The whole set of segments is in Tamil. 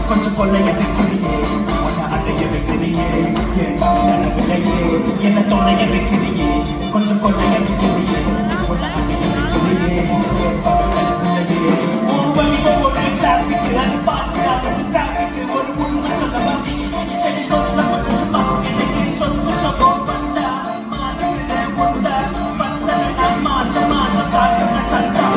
கொஞ்சம் கொள்ளைய வைக்கிறியே உன்னை அடைய வைக்கிறியே என் கனவிலையே என்ன தொல்லைய வைக்கிறியே கொஞ்சம் கொள்ளைய வைக்கிறியே உன்னை அடைய வைக்கிறியே என் கனவிலையே ஒரு கிளாஸுக்கு அது பார்த்து அது டிராஃபிக்கு ஒரு உண்மை சொல்லவா சரி சொல்லமா எனக்கு சொந்த சொகம் வந்தா மாதிரி வந்தா வந்தா நான் மாசம் மாசம் காட்டுன Shanda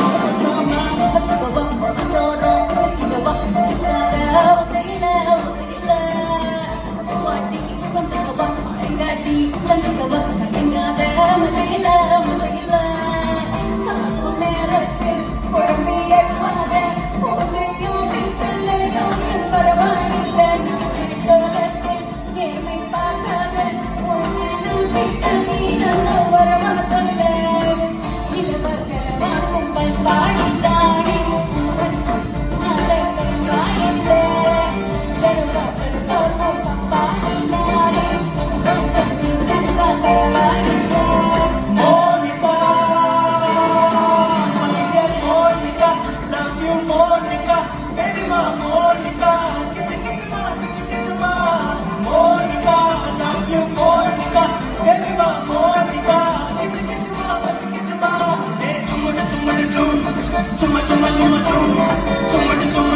Chuma chuma chuma chuma chuma chuma chuma